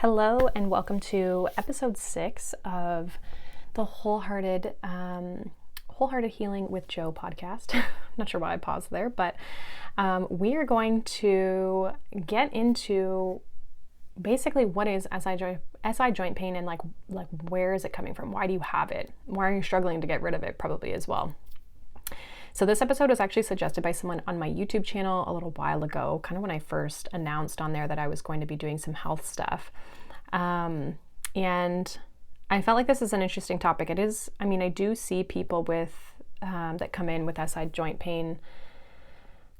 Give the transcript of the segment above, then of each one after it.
Hello and welcome to episode 6 of the Wholehearted Healing with Jo podcast. Not sure why I paused there, but we are going to get into basically what is SI joint pain and like where is it coming from? Why do you have it? Why are you struggling to get rid of it probably as well? So this episode was actually suggested by someone on my YouTube channel a little while ago, kind of when I first announced on there that I was going to be doing some health stuff. And I felt like this is an interesting topic. It is, I do see people with that come in with SI joint pain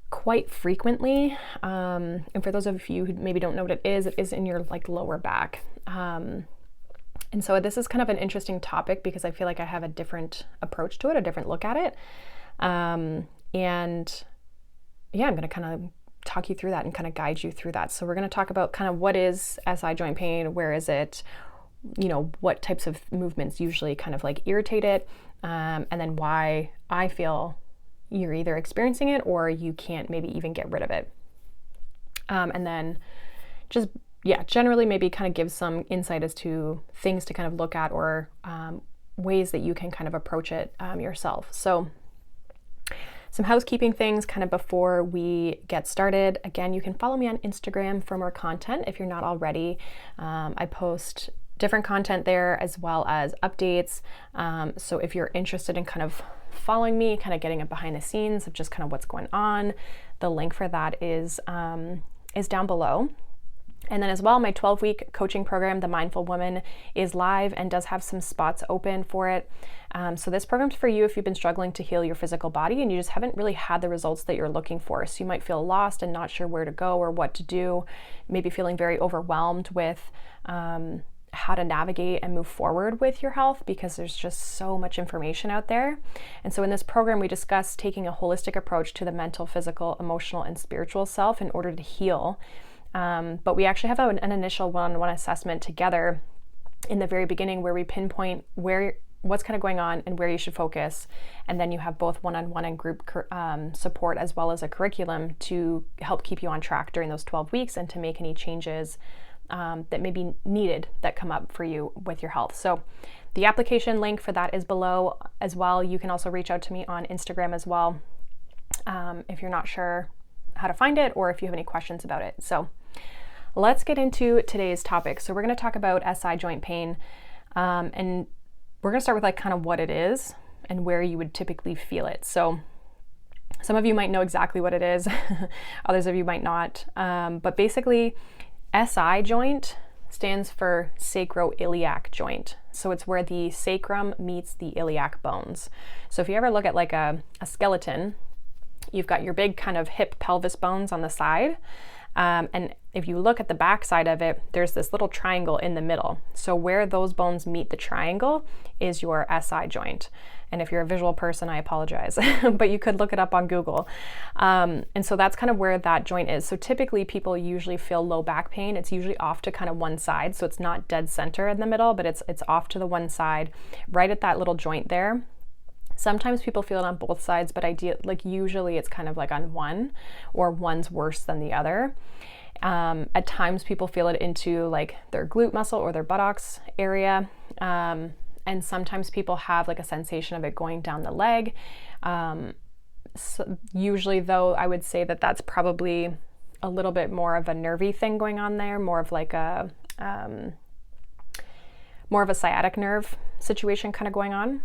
quite frequently. And for those of you who maybe don't know what it is in your lower back. And so this is kind of an interesting topic because I feel like I have a different approach to it, a different look at it. I'm going to kind of talk you through that and kind of guide you through that. So we're going to talk about kind of what is SI joint pain, where is it, what types of movements usually kind of irritate it, and then why I feel you're either experiencing it or you can't maybe even get rid of it. And then generally maybe kind of give some insight as to things to kind of look at or ways that you can kind of approach it yourself. So some housekeeping things kind of before we get started. Again, you can follow me on Instagram for more content if you're not already. I post different content there as well as updates. So if you're interested in kind of following me, kind of getting a behind the scenes of just kind of what's going on, the link for that is down below. And then as well, my 12-week coaching program, The Mindful Woman, is live and does have some spots open for it. So this program's for you if you've been struggling to heal your physical body and you just haven't really had the results that you're looking for. So you might feel lost and not sure where to go or what to do, maybe feeling very overwhelmed with how to navigate and move forward with your health because there's just so much information out there. And so in this program, we discuss taking a holistic approach to the mental, physical, emotional, and spiritual self in order to heal. But we actually have an initial one-on-one assessment together in the very beginning where we pinpoint what's kind of going on and where you should focus. And then you have both one-on-one and group support as well as a curriculum to help keep you on track during those 12 weeks and to make any changes that may be needed that come up for you with your health. So the application link for that is below as well. You can also reach out to me on Instagram as well if you're not sure how to find it or if you have any questions about it. So let's get into today's topic. So we're going to talk about SI joint pain, and we're going to start with kind of what it is and where you would typically feel it. So some of you might know exactly what it is, others of you might not, but basically SI joint stands for sacroiliac joint. So it's where the sacrum meets the iliac bones. So if you ever look at a skeleton, you've got your big kind of hip pelvis bones on the side. And if you look at the back side of it, there's this little triangle in the middle. So where those bones meet the triangle is your SI joint. And if you're a visual person, I apologize, but you could look it up on Google. And so that's kind of where that joint is. So typically people usually feel low back pain. It's usually off to kind of one side. So it's not dead center in the middle, but it's off to the one side, right at that little joint there. Sometimes people feel it on both sides, but usually it's kind of on one, or one's worse than the other. At times people feel it into their glute muscle or their buttocks area. And sometimes people have a sensation of it going down the leg. So usually though, I would say that that's probably a little bit more of a nervy thing going on there, more of a sciatic nerve situation kind of going on.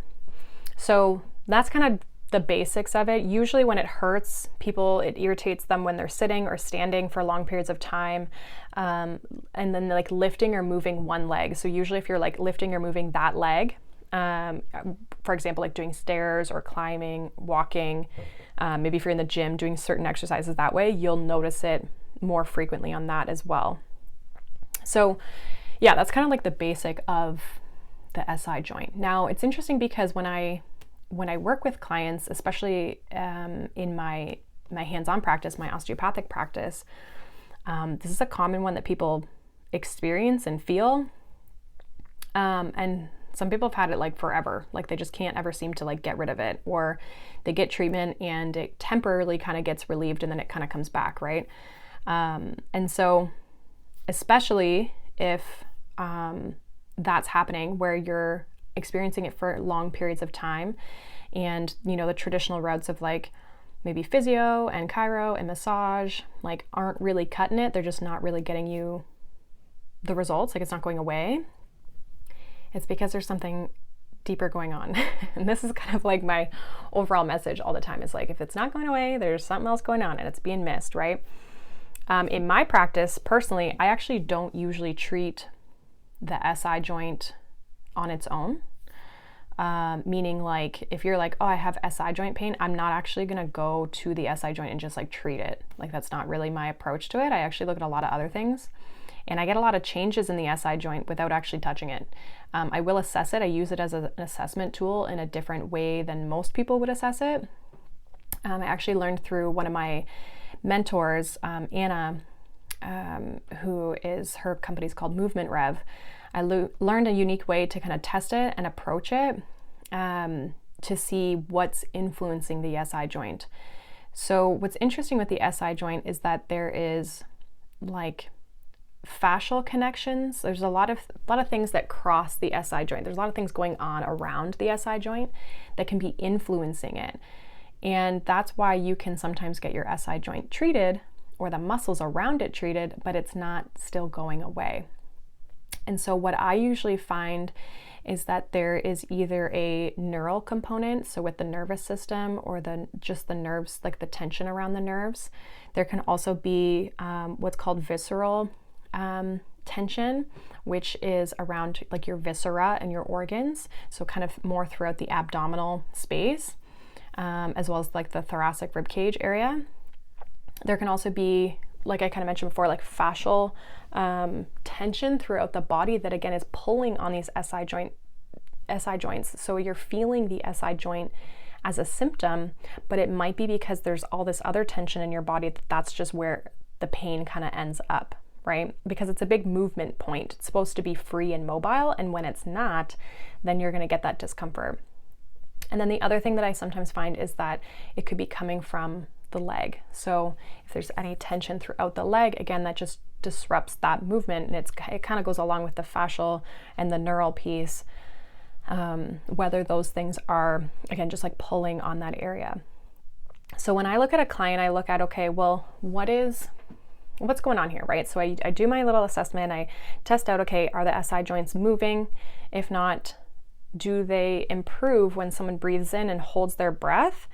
So that's kind of the basics of it. Usually when it hurts people, it irritates them when they're sitting or standing for long periods of time. And then lifting or moving one leg. So usually if you're lifting or moving that leg, for example, doing stairs or climbing, walking, maybe if you're in the gym doing certain exercises that way, you'll notice it more frequently on that as well. So yeah, that's kind of the basic of the SI joint. Now it's interesting because when I work with clients, especially in my hands-on practice, my osteopathic practice, this is a common one that people experience and feel. And some people have had it forever, they just can't ever seem to get rid of it, or they get treatment and it temporarily kind of gets relieved and then it kind of comes back, right? And so especially if that's happening, where you're experiencing it for long periods of time. And, the traditional routes of like maybe physio and chiro and massage, like aren't really cutting it. They're just not really getting you the results. Like it's not going away. It's because there's something deeper going on. And this is kind of like my overall message all the time, is like, if it's not going away, there's something else going on and it's being missed, right? In my practice, personally, I actually don't usually treat the SI joint on its own. Meaning like, if you're like, oh, I have SI joint pain, I'm not actually going to go to the SI joint and just like treat it. Like that's not really my approach to it. I actually look at a lot of other things, and I get a lot of changes in the SI joint without actually touching it. I will assess it. I use it as an assessment tool in a different way than most people would assess it. I actually learned through one of my mentors, Anna, who is, her company's called Movement Rev. I learned a unique way to kind of test it and approach it to see what's influencing the SI joint. So what's interesting with the SI joint is that there is like fascial connections. There's a lot of things that cross the SI joint. There's a lot of things going on around the SI joint that can be influencing it. And that's why you can sometimes get your SI joint treated or the muscles around it treated, but it's not still going away. And so what I usually find is that there is either a neural component, so with the nervous system, or just the nerves, like the tension around the nerves. There can also be what's called visceral tension, which is around like your viscera and your organs, so kind of more throughout the abdominal space, as well as like the thoracic rib cage area. There can also be, like I kind of mentioned before, like fascial tension throughout the body that again is pulling on these SI joints. So you're feeling the SI joint as a symptom, but it might be because there's all this other tension in your body that's just where the pain kind of ends up, right? Because it's a big movement point. It's supposed to be free and mobile, and when it's not, then you're going to get that discomfort. And then the other thing that I sometimes find is that it could be coming from the leg. So if there's any tension throughout the leg, again, that just disrupts that movement, and it kind of goes along with the fascial and the neural piece, whether those things are, again, just like pulling on that area. So when I look at a client, I look at, okay, well, what's going on here, right? So I do my little assessment. I test out, okay, are the SI joints moving? If not, do they improve when someone breathes in and holds their breath?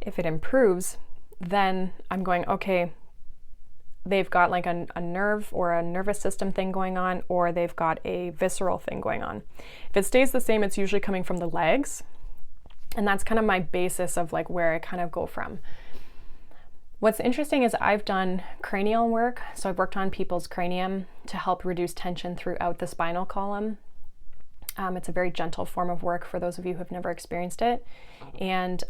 If it improves, then I'm going, okay, they've got like a nerve or a nervous system thing going on, or they've got a visceral thing going on. If it stays the same, it's usually coming from the legs. And that's kind of my basis of like where I kind of go from. What's interesting is I've done cranial work. So I've worked on people's cranium to help reduce tension throughout the spinal column. It's a very gentle form of work for those of you who have never experienced it. And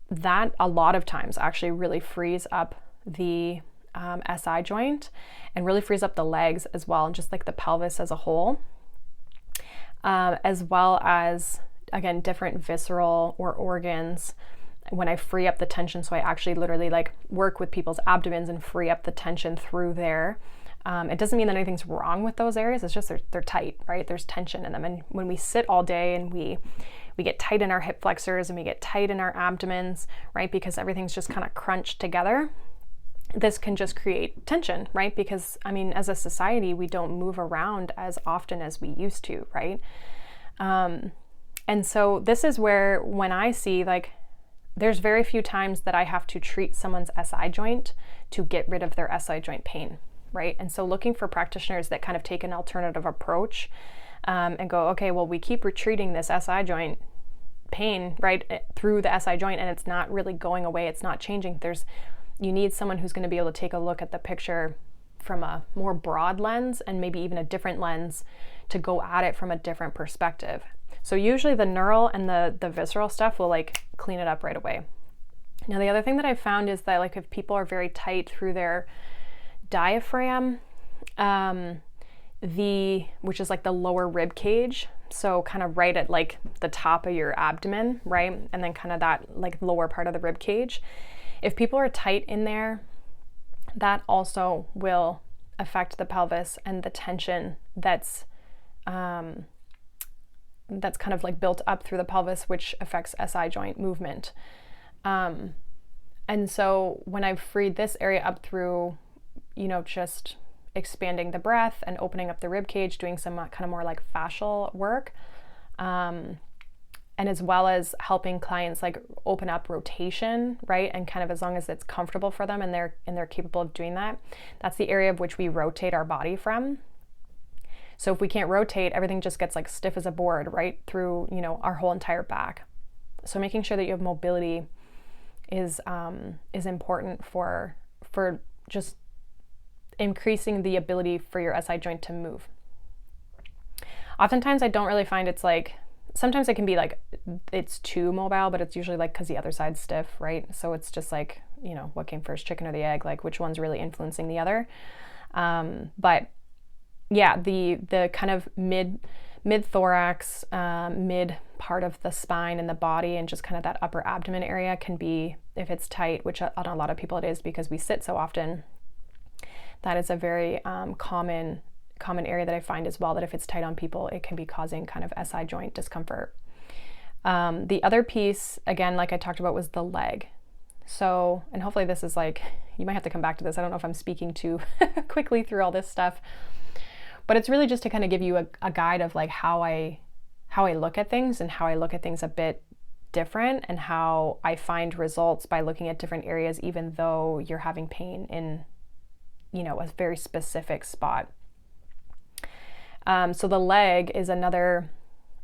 that a lot of times actually really frees up the SI joint and really frees up the legs as well, and just like the pelvis as a whole, as well as, again, different visceral or organs when I free up the tension. So I actually literally like work with people's abdomens and free up the tension through there. It doesn't mean that anything's wrong with those areas. It's just they're tight, right? There's tension in them. And when we sit all day and we get tight in our hip flexors and we get tight in our abdomens, right? Because everything's just kind of crunched together. This can just create tension, right? Because, I mean, as a society, we don't move around as often as we used to, right? And so this is where, when I see, like, there's very few times that I have to treat someone's SI joint to get rid of their SI joint pain, right? And so looking for practitioners that kind of take an alternative approach and go, okay, well, we keep retreating this SI joint pain, right, through the SI joint, and it's not really going away. It's not changing. You need someone who's going to be able to take a look at the picture from a more broad lens, and maybe even a different lens, to go at it from a different perspective. So usually the neural and the visceral stuff will like clean it up right away. Now, the other thing that I've found is that, like, if people are very tight through their diaphragm, which is like the lower rib cage, so kind of right at like the top of your abdomen, right? And then kind of that like lower part of the rib cage. If people are tight in there, that also will affect the pelvis and the tension that's kind of like built up through the pelvis, which affects SI joint movement. And so when I've freed this area up through, just expanding the breath and opening up the rib cage, doing some kind of more like fascial work, and as well as helping clients like open up rotation, right? And kind of as long as it's comfortable for them and they're capable of doing that, that's the area of which we rotate our body from. So if we can't rotate, everything just gets like stiff as a board right through, our whole entire back. So making sure that you have mobility is important for just increasing the ability for your SI joint to move. Oftentimes I don't really find it's like, sometimes it can be like it's too mobile, but it's usually like because the other side's stiff, right? So it's just like, what came first, chicken or the egg, like which one's really influencing the other. But yeah, the kind of mid thorax, mid part of the spine and the body, and just kind of that upper abdomen area can be, if it's tight, which on a lot of people it is because we sit so often, that is a very common area that I find as well, that if it's tight on people, it can be causing kind of SI joint discomfort. The other piece, again, like I talked about, was the leg. So, and hopefully this is like, you might have to come back to this. I don't know if I'm speaking too quickly through all this stuff, but it's really just to kind of give you a guide of like how I look at things, and how I look at things a bit different, and how I find results by looking at different areas, even though you're having pain in, a very specific spot. So the leg is another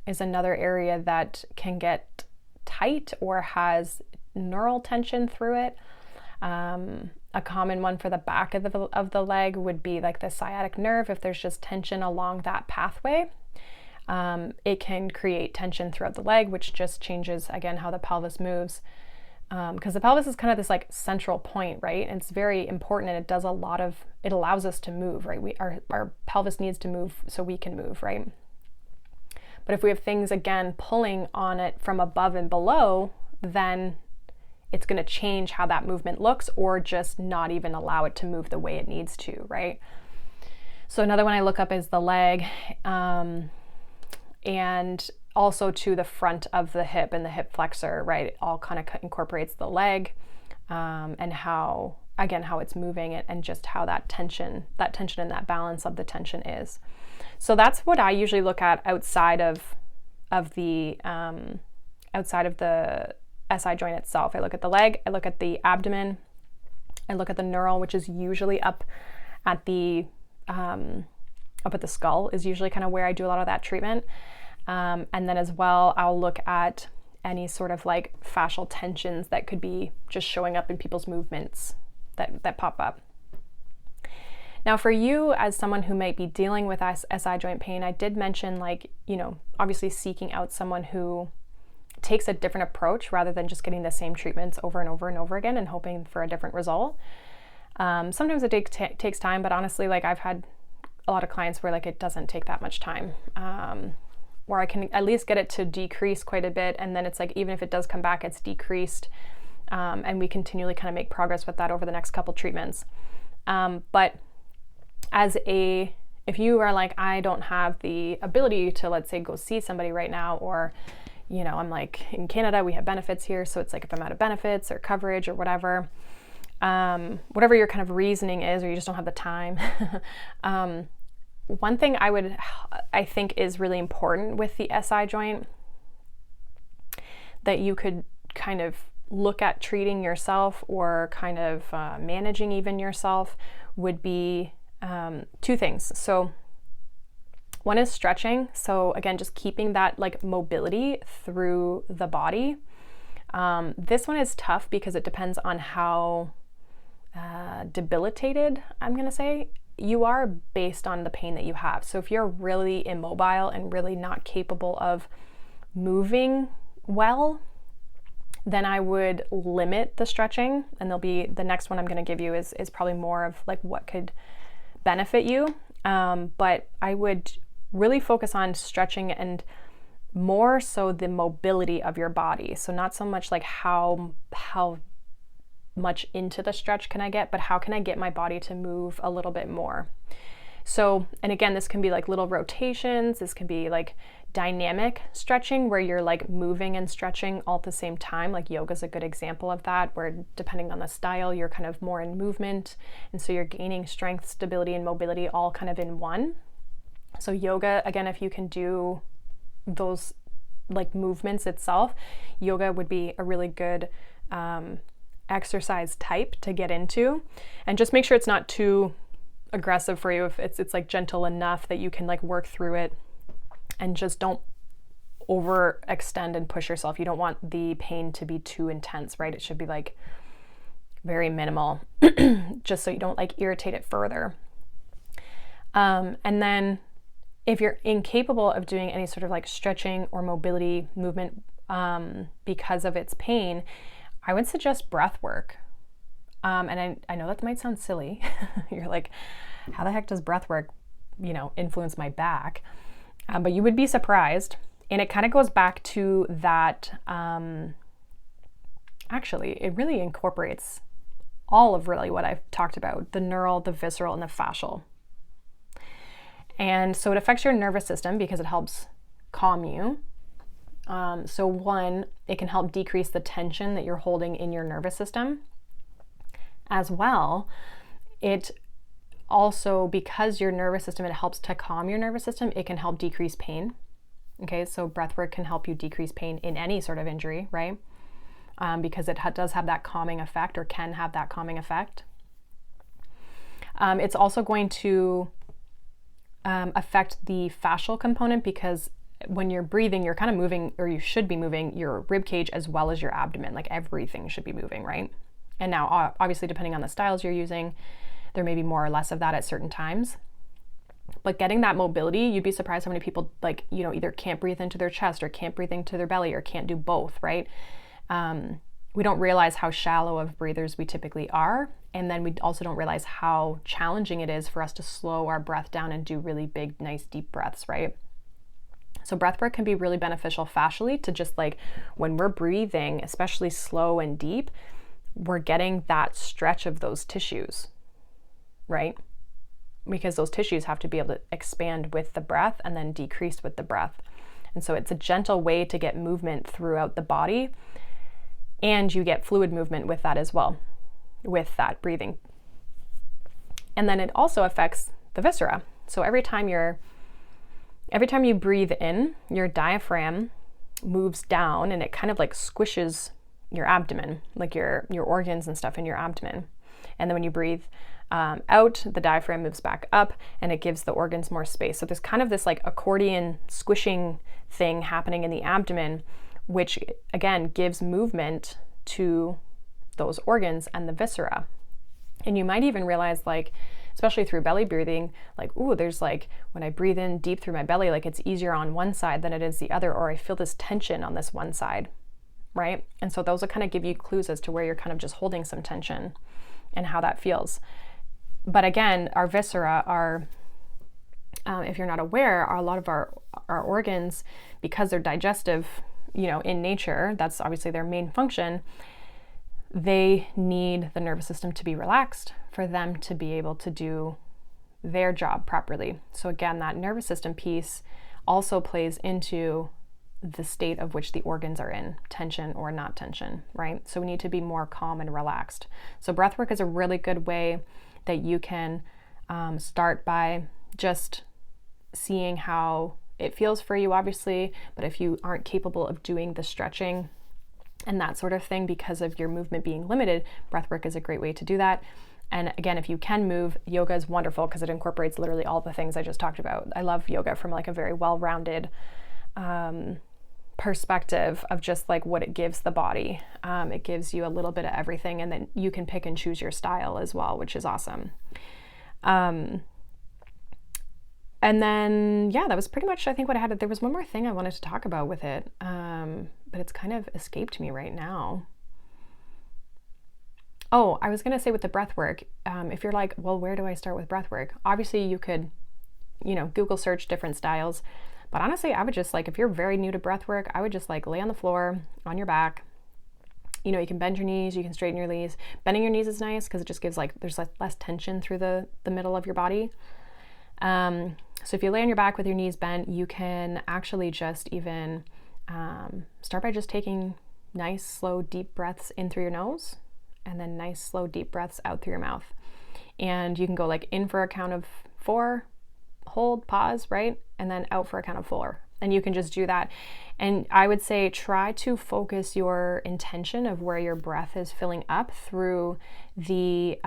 area that can get tight or has neural tension through it. A common one for the back of the leg would be like the sciatic nerve. If there's just tension along that pathway, it can create tension throughout the leg, which just changes, again, how the pelvis moves. Because the pelvis is kind of this like central point, right? And it's very important, and it allows us to move, right? Our pelvis needs to move so we can move, right? But if we have things, again, pulling on it from above and below, then it's going to change how that movement looks, or just not even allow it to move the way it needs to, right? So another one I look up is the leg, and also to the front of the hip and the hip flexor, right? It all kind of incorporates the leg, and how it's moving, and just how that tension and that balance of the tension is. So that's what I usually look at outside of the SI joint itself. I look at the leg, I look at the abdomen, I look at the neural, which is usually up at the skull, is usually kind of where I do a lot of that treatment. And then as well, I'll look at any sort of like fascial tensions that could be just showing up in people's movements that pop up. Now, for you as someone who might be dealing with SI joint pain, I did mention, like, obviously seeking out someone who takes a different approach rather than just getting the same treatments over and over and over again and hoping for a different result. Sometimes it takes time, but honestly, like, I've had a lot of clients where like it doesn't take that much time, where I can at least get it to decrease quite a bit, and then it's like, even if it does come back, it's decreased, and we continually kind of make progress with that over the next couple treatments. But if you are like, I don't have the ability to, let's say, go see somebody right now, or I'm like, in Canada we have benefits here, so it's like, if I'm out of benefits or coverage or whatever your kind of reasoning is, or you just don't have the time, one thing I think is really important with the SI joint that you could kind of look at treating yourself, or kind of managing even yourself, would be two things. So one is stretching. So again, just keeping that like mobility through the body. This one is tough because it depends on how debilitated, I'm going to say, you are based on the pain that you have. So if you're really immobile and really not capable of moving well, then I would limit the stretching. And the next one I'm going to give you is probably more of like what could benefit you. But I would really focus on stretching, and more so the mobility of your body. So not so much like how much into the stretch can I get, but how can I get my body to move a little bit more? So, and again, this can be like little rotations. This can be like dynamic stretching where you're like moving and stretching all at the same time. Like yoga is a good example of that, where depending on the style, you're kind of more in movement. And so you're gaining strength, stability, and mobility all kind of in one. So yoga, again, if you can do those like movements itself, yoga would be a really good exercise type to get into. And just make sure it's not too aggressive for you. If it's like gentle enough that you can like work through it, and just don't overextend and push yourself. You don't want the pain to be too intense, right? It should be like very minimal, just so you don't like irritate it further. And then if you're incapable of doing any sort of like stretching or mobility movement because of its pain, I would suggest breath work. And I know that might sound silly. You're like, how the heck does breath work, influence my back? But you would be surprised. And it kind of goes back to that. Actually, it really incorporates all of really what I've talked about: the neural, the visceral, and the fascial. And so it affects your nervous system because it helps calm you. So one, it can help decrease the tension that you're holding in your nervous system. As well, it also, because your nervous system, it helps to calm your nervous system, it can help decrease pain. Okay, so breathwork can help you decrease pain in any sort of injury, right? Because it does have that calming effect, or can have that calming effect. It's also going to affect the fascial component, because when you're breathing, you're kind of moving, or you should be moving your rib cage as well as your abdomen. Like everything should be moving, right? And now, obviously, depending on the styles you're using, there may be more or less of that at certain times. But getting that mobility, you'd be surprised how many people either can't breathe into their chest, or can't breathe into their belly, or can't do both, right? We don't realize how shallow of breathers we typically are. And then we also don't realize how challenging it is for us to slow our breath down and do really big, nice, deep breaths, right? So breath work can be really beneficial fascially, to just like when we're breathing, especially slow and deep, we're getting that stretch of those tissues, right? Because those tissues have to be able to expand with the breath and then decrease with the breath. And so it's a gentle way to get movement throughout the body, and you get fluid movement with that as well, with that breathing. And then it also affects the viscera. So every time you breathe in, your diaphragm moves down, and it kind of like squishes your abdomen, like your organs and stuff in your abdomen. And then when you breathe out, the diaphragm moves back up, and it gives the organs more space. So there's kind of this like accordion squishing thing happening in the abdomen, which again gives movement to those organs and the viscera. And you might even realize, like, especially through belly breathing, like, ooh, there's like, when I breathe in deep through my belly, like it's easier on one side than it is the other, or I feel this tension on this one side, right? And so those will kind of give you clues as to where you're kind of just holding some tension and how that feels. But again, our viscera are, if you're not aware, are a lot of our organs, because they're digestive, in nature, that's obviously their main function, they need the nervous system to be relaxed for them to be able to do their job properly. So again, that nervous system piece also plays into the state of which the organs are in, tension or not tension, right? So we need to be more calm and relaxed. So breathwork is a really good way that you can start by just seeing how it feels for you, obviously, but if you aren't capable of doing the stretching and that sort of thing because of your movement being limited, breathwork is a great way to do that. And again, if you can move, yoga is wonderful because it incorporates literally all the things I just talked about. I love yoga from like a very well-rounded perspective of just like what it gives the body. It gives you a little bit of everything, and then you can pick and choose your style as well, which is awesome. And then, yeah, that was pretty much, I think, what I had. There was one more thing I wanted to talk about with it, but it's kind of escaped me right now. Oh, I was going to say with the breath work, if you're like, well, where do I start with breath work? Obviously, you could, Google search different styles. But honestly, I would just like, if you're very new to breath work, I would just like lay on the floor on your back You can bend your knees, you can straighten your knees. Bending your knees is nice because it just gives there's less tension through the middle of your body. So if you lay on your back with your knees bent, you can actually just even start by just taking nice, slow, deep breaths in through your nose, and then nice, slow, deep breaths out through your mouth. And you can go in for a count of 4, hold, pause, right? And then out for a count of 4. And you can just do that. And I would say try to focus your intention of where your breath is filling up through the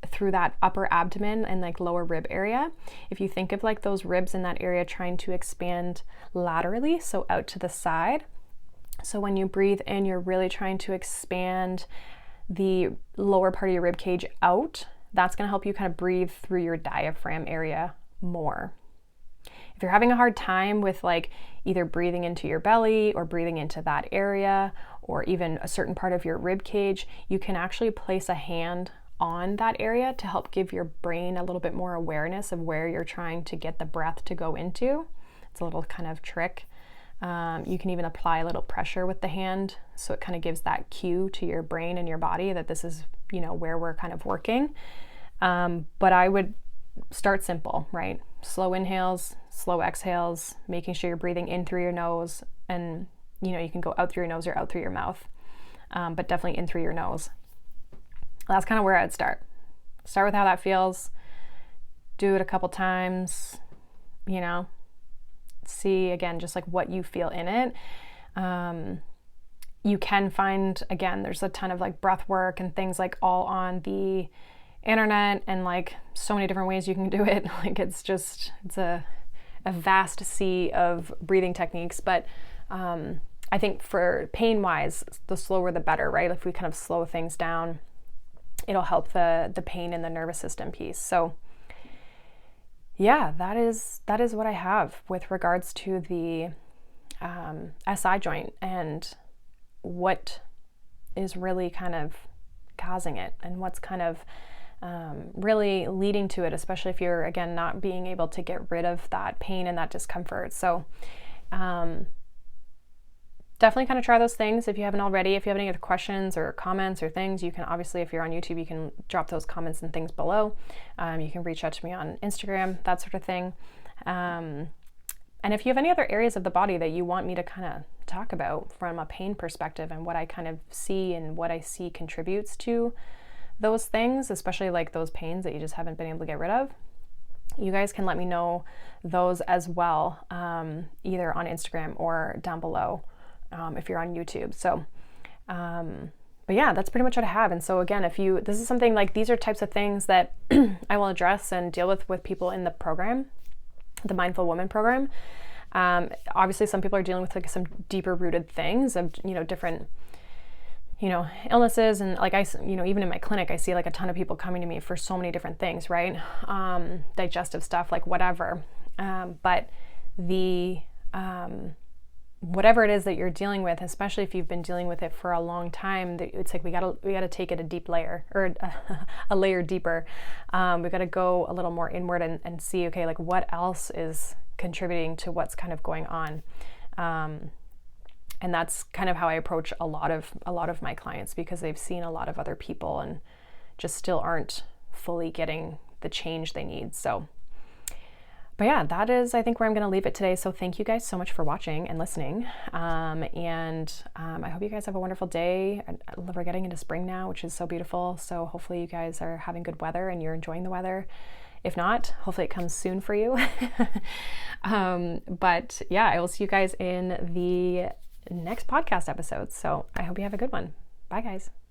through that upper abdomen and lower rib area. If you think of those ribs in that area trying to expand laterally, so out to the side. So when you breathe in, you're really trying to expand the lower part of your rib cage out. That's going to help you kind of breathe through your diaphragm area more. If you're having a hard time with either breathing into your belly or breathing into that area or even a certain part of your rib cage, you can actually place a hand on that area to help give your brain a little bit more awareness of where you're trying to get the breath to go into. It's a little kind of trick. You can even apply a little pressure with the hand, so it kind of gives that cue to your brain and your body that this is, where we're kind of working. But I would start simple, right? Slow inhales, slow exhales, making sure you're breathing in through your nose, and you can go out through your nose or out through your mouth, but definitely in through your nose. That's kind of where I'd start. Start with how that feels. Do it a couple times, see again, just what you feel in it. You can find, again, there's a ton of breath work and things all on the internet, and so many different ways you can do it. It's a vast sea of breathing techniques, but I think for pain wise, the slower the better, right? If we kind of slow things down, it'll help the pain in the nervous system piece. So yeah, that is what I have with regards to the SI joint and what is really kind of causing it and what's kind of really leading to it, especially if you're, again, not being able to get rid of that pain and that discomfort. So definitely kind of try those things if you haven't already. If you have any other questions or comments or things, you can obviously, if you're on YouTube, you can drop those comments and things below. You can reach out to me on Instagram, that sort of thing. And if you have any other areas of the body that you want me to kind of talk about from a pain perspective and what I kind of see and what I see contributes to those things, especially those pains that you just haven't been able to get rid of, you guys can let me know those as well, either on Instagram or down below if you're on YouTube. So, but yeah, that's pretty much what I have. And so again, this is something these are types of things that I will address and deal with people in the program, the Mindful Woman program. Obviously some people are dealing with some deeper rooted things of, different, illnesses. And even in my clinic, I see a ton of people coming to me for so many different things, right? Digestive stuff, whatever. But the, whatever it is that you're dealing with, especially if you've been dealing with it for a long time, it's we gotta take it a deep layer, or a layer deeper. We gotta go a little more inward and see, okay, what else is contributing to what's kind of going on. And that's kind of how I approach a lot of my clients, because they've seen a lot of other people and just still aren't fully getting the change they need. So, but yeah, that is, I think, where I'm going to leave it today. So thank you guys so much for watching and listening. I hope you guys have a wonderful day. We're getting into spring now, which is so beautiful. So hopefully you guys are having good weather and you're enjoying the weather. If not, hopefully it comes soon for you. But yeah, I will see you guys in the next podcast episode. So I hope you have a good one. Bye, guys.